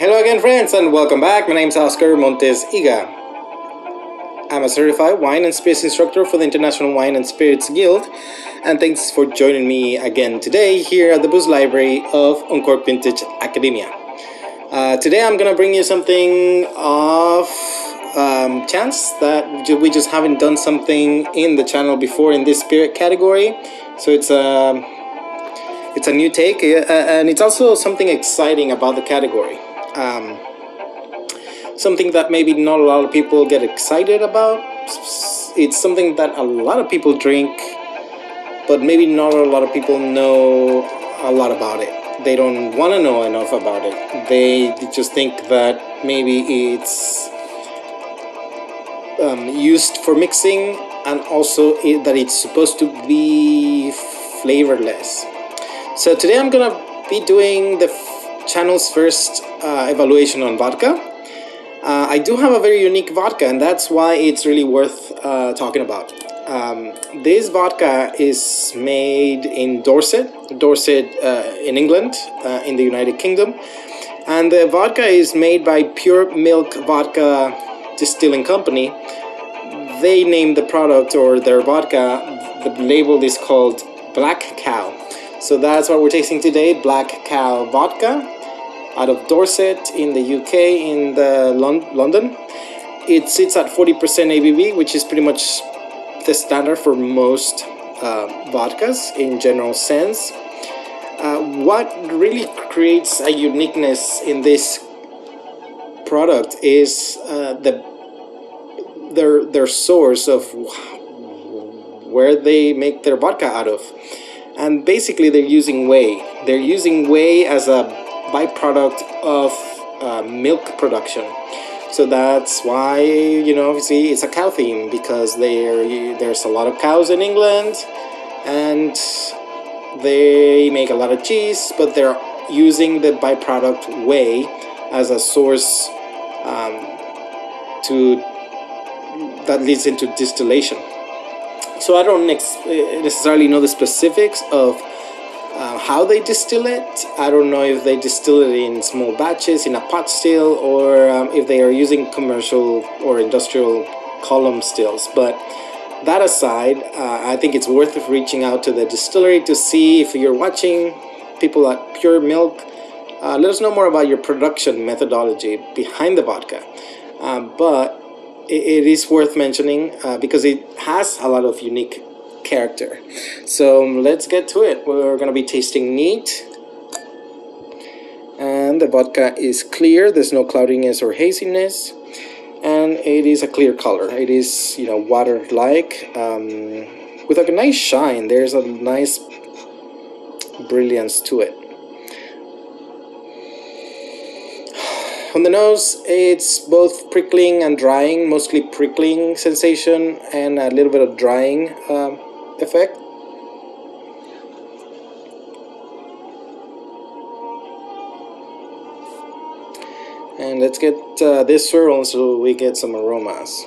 Hello again, friends, and welcome back. My name is Oscar Montes Iga. I'm a certified wine and spirits instructor for the International Wine and Spirits Guild, and thanks for joining me again today here at the Booze Library of Uncorked Vintage Academia. Today I'm gonna bring you something of chance that we just haven't done something in the channel before in this spirit category, so it's a new take, and it's also something exciting about the category. Something that maybe not a lot of people get excited about. It's something that a lot of people drink, but maybe not a lot of people know a lot about it. They don't want to know enough about it. They just think that maybe it's used for mixing, and also that it's supposed to be flavorless. So today I'm gonna be doing the channel's first evaluation on vodka. I do have a very unique vodka, and that's why it's really worth talking about. This vodka is made in Dorset in England, in the United Kingdom, and the vodka is made by Pure Milk Vodka Distilling Company. They named the product, or their vodka, the label is called Black Cow. So that's what we're tasting today, Black Cow vodka, out of Dorset in the UK, in the London. It sits at 40% ABV, which is pretty much the standard for most vodkas in general sense. What really creates a uniqueness in this product is their source of where they make their vodka out of. And basically they're using whey. They're using whey as a byproduct of milk production. So that's why, obviously it's a cow theme, because there's a lot of cows in England, and they make a lot of cheese, but they're using the byproduct whey as a source that leads into distillation. So I don't necessarily know the specifics of how they distill it. I don't know if they distill it in small batches, in a pot still, or if they are using commercial or industrial column stills. But that aside, I think it's worth reaching out to the distillery to see. If you're watching, people at Pure Milk, let us know more about your production methodology behind the vodka. But it is worth mentioning because it has a lot of unique character. So let's get to it. We're going to be tasting neat, and the vodka is clear. There's no cloudiness or haziness, and it is a clear color. It is, water-like, with like a nice shine. There's a nice brilliance to it. On the nose, it's both prickling and drying, mostly prickling sensation and a little bit of drying effect. And let's get this swirl so we get some aromas.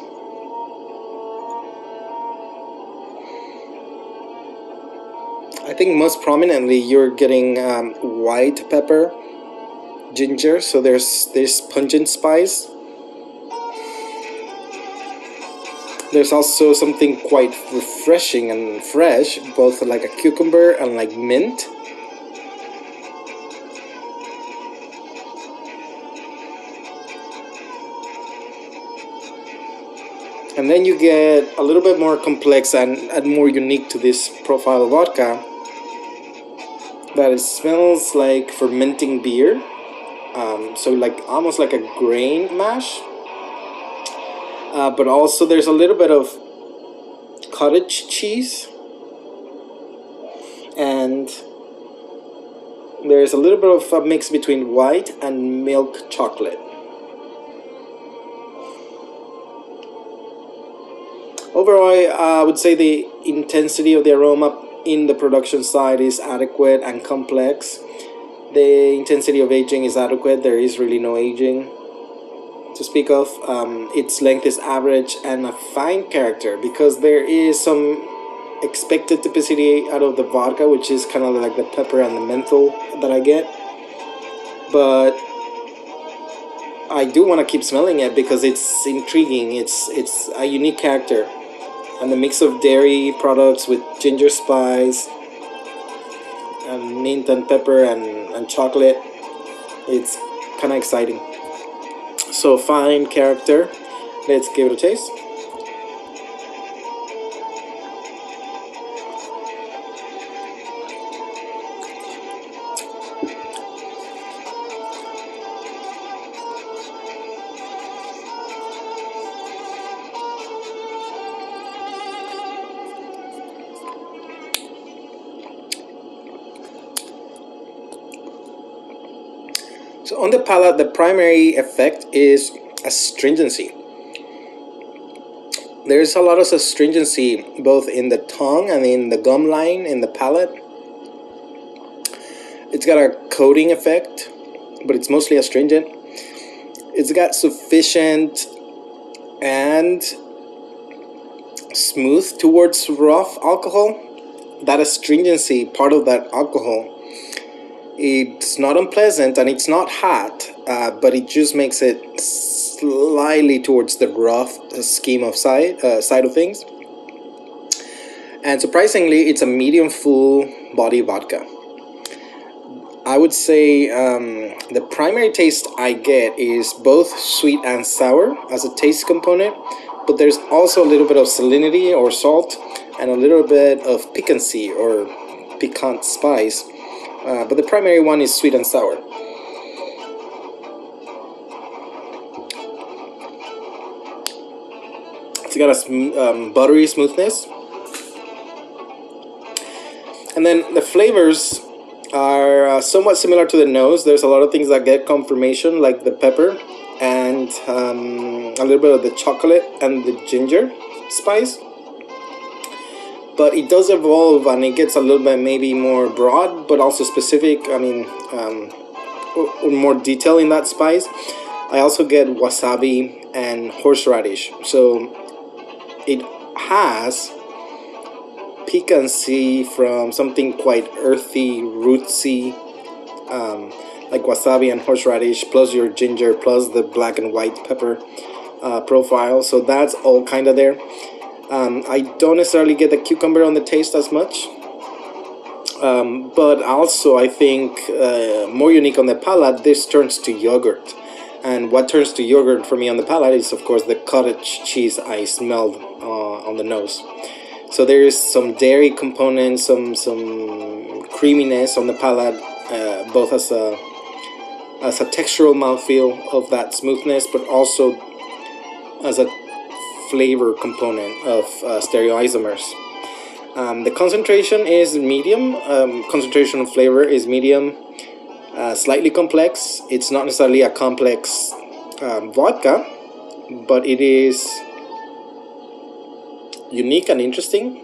I think most prominently you're getting white pepper, ginger, so there's this pungent spice. There's also something quite refreshing and fresh, both like a cucumber and like mint. And then you get a little bit more complex and more unique to this profile of vodka, that it smells like fermenting beer. So like almost like a grain mash, but also there's a little bit of cottage cheese, and there's a little bit of a mix between white and milk chocolate. Overall, I would say the intensity of the aroma in the production side is adequate and complex. The intensity of aging is adequate. There is really no aging to speak of. Its length is average and a fine character, because there is some expected typicity out of the vodka, which is kind of like the pepper and the menthol that I get. But I do want to keep smelling it because it's intriguing. It's a unique character, and the mix of dairy products with ginger spice and mint and pepper and chocolate. It's kind of exciting. So fine character. Let's give it a taste. So on the palate, the primary effect is astringency. There's a lot of astringency both in the tongue and in the gum line in the palate. It's got a coating effect, but it's mostly astringent. It's got sufficient and smooth towards rough alcohol. That astringency, part of that alcohol, it's not unpleasant and it's not hot, but it just makes it slightly towards the rough scheme of side of things. And surprisingly, it's a medium full body vodka. I would say the primary taste I get is both sweet and sour as a taste component, but there's also a little bit of salinity or salt and a little bit of piquancy or piquant spice. But the primary one is sweet and sour. It's got a buttery smoothness. And then the flavors are somewhat similar to the nose. There's a lot of things that get confirmation, like the pepper and a little bit of the chocolate and the ginger spice. But it does evolve and it gets a little bit maybe more broad, but also specific. I mean, or more detail in that spice. I also get wasabi and horseradish. So it has piquancy from something quite earthy, rootsy, like wasabi and horseradish, plus your ginger, plus the black and white pepper profile. So that's all kind of there. I don't necessarily get the cucumber on the taste as much, but also I think more unique on the palate, this turns to yogurt. And what turns to yogurt for me on the palate is, of course, the cottage cheese I smelled on the nose. So there is some dairy component, some creaminess on the palate, both as a textural mouthfeel of that smoothness, but also as a flavor component of stereoisomers. The concentration is medium. Concentration of flavor is medium, slightly complex. It's not necessarily a complex vodka, but it is unique and interesting.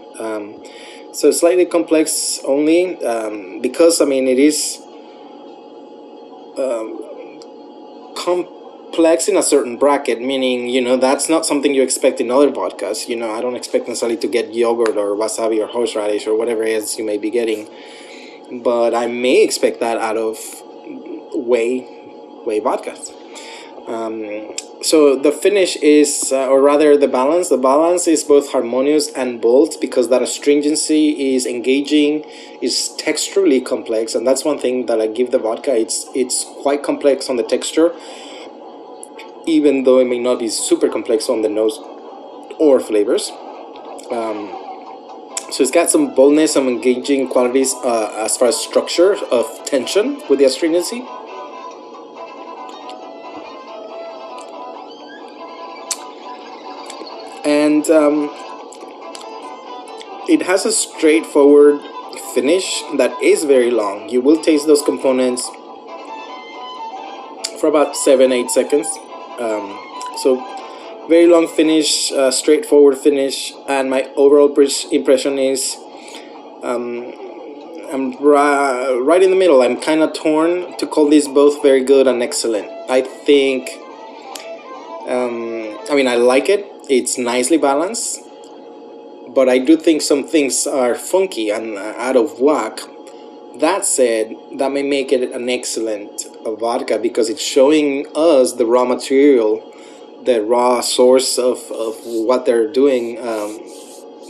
So slightly complex only because, I mean, it is complex in a certain bracket, meaning, you know, that's not something you expect in other vodkas. You know, I don't expect necessarily to get yogurt or wasabi or horseradish or whatever else you may be getting, but I may expect that out of Whey vodkas. So the finish is, or rather the balance is both harmonious and bold, because that astringency is engaging, is texturally complex, and that's one thing that I give the vodka. It's quite complex on the texture, even though it may not be super complex on the nose or flavors. So it's got some boldness, some engaging qualities as far as structure of tension with the astringency. And it has a straightforward finish that is very long. You will taste those components for about 7-8 seconds. So very long finish, straightforward finish, and my overall impression is I'm right in the middle. I'm kind of torn to call these both very good and excellent. I think, I mean, I like it. It's nicely balanced, but I do think some things are funky and out of whack. That said, that may make it an excellent vodka because it's showing us the raw material, the raw source of what they're doing,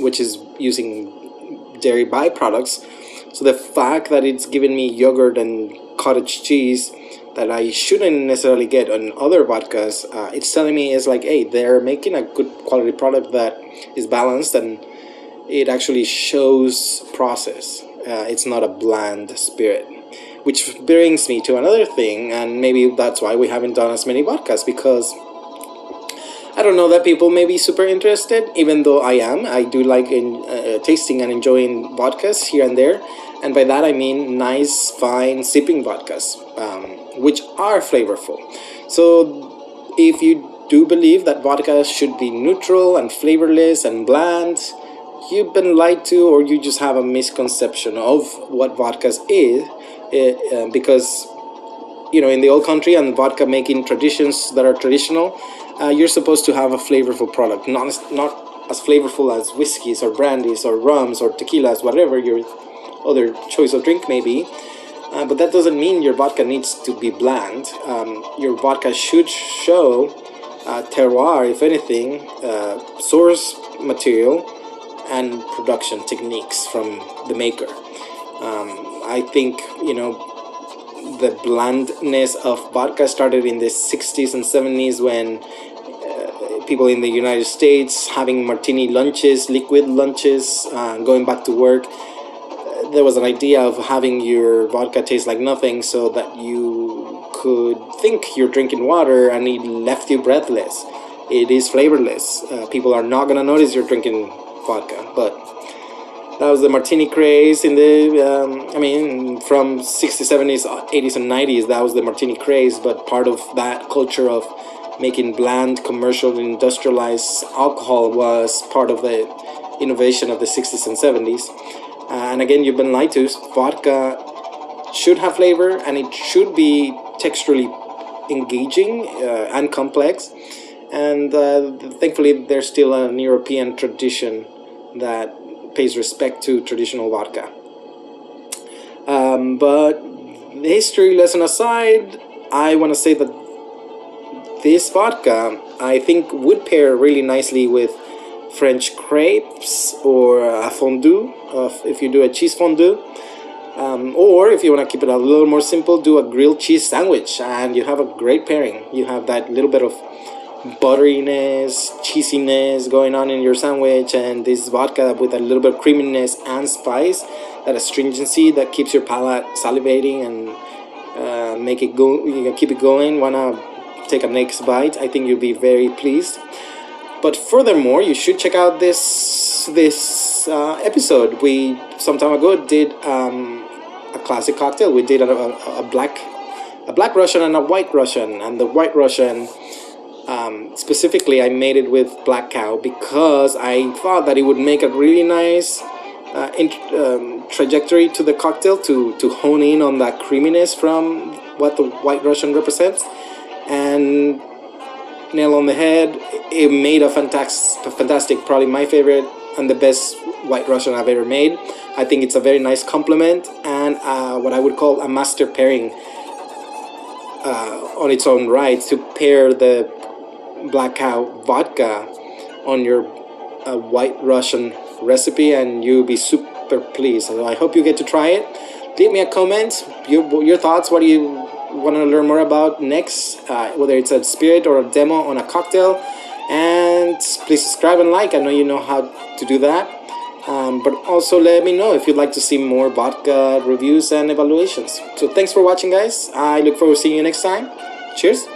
which is using dairy byproducts. So the fact that it's giving me yogurt and cottage cheese that I shouldn't necessarily get on other vodkas, it's telling me is like, hey, they're making a good quality product that is balanced and it actually shows process. It's not a bland spirit. Which brings me to another thing, and maybe that's why we haven't done as many vodkas, because I don't know that people may be super interested, even though I am. I do like tasting and enjoying vodkas here and there. And by that I mean nice, fine, sipping vodkas, which are flavorful. So if you do believe that vodka should be neutral and flavorless and bland, you've been lied to, or you just have a misconception of what vodkas is, because in the old country and vodka making traditions that are traditional, you're supposed to have a flavorful product, not as flavorful as whiskeys or brandies or rums or tequilas, whatever your other choice of drink may be. But that doesn't mean your vodka needs to be bland. Your vodka should show terroir, if anything, source material and production techniques from the maker. I think the blandness of vodka started in the 60s and 70s when people in the United States having martini lunches, liquid lunches, going back to work. There was an idea of having your vodka taste like nothing so that you could think you're drinking water, and it left you breathless. It is flavorless. People are not going to notice you're drinking vodka, but that was the martini craze in the, from 60s, 70s, 80s, and 90s. That was the martini craze, but part of that culture of making bland, commercial, industrialized alcohol was part of the innovation of the 60s and 70s. And again, you've been lied to. Vodka should have flavor, and it should be texturally engaging and complex. And thankfully, there's still an European tradition that pays respect to traditional vodka. But the history lesson aside, I want to say that this vodka, I think, would pair really nicely with French crepes or a fondue, if you do a cheese fondue. Or if you want to keep it a little more simple, do a grilled cheese sandwich, and you have a great pairing. You have that little bit of butteriness, cheesiness going on in your sandwich, and this vodka with a little bit of creaminess and spice, that astringency that keeps your palate salivating and make it go. You can keep it going. Wanna take a next bite? I think you'll be very pleased. But furthermore, you should check out this episode. We some time ago did a classic cocktail. We did a black Russian and a white Russian, and the white Russian. Specifically, I made it with black cow because I thought that it would make a really nice trajectory to the cocktail to hone in on that creaminess from what the white Russian represents. And nail on the head, it made a fantastic, probably my favorite and the best white Russian I've ever made. I think it's a very nice complement and what I would call a master pairing on its own right, to pair the black cow vodka on your white Russian recipe, and you'll be super pleased. So I hope you get to try it. Leave me a comment, your thoughts. What do you want to learn more about next, whether it's a spirit or a demo on a cocktail. And please subscribe and like. I know you know how to do that. But also let me know if you'd like to see more vodka reviews and evaluations. So thanks for watching, guys. I look forward to seeing you next time. Cheers.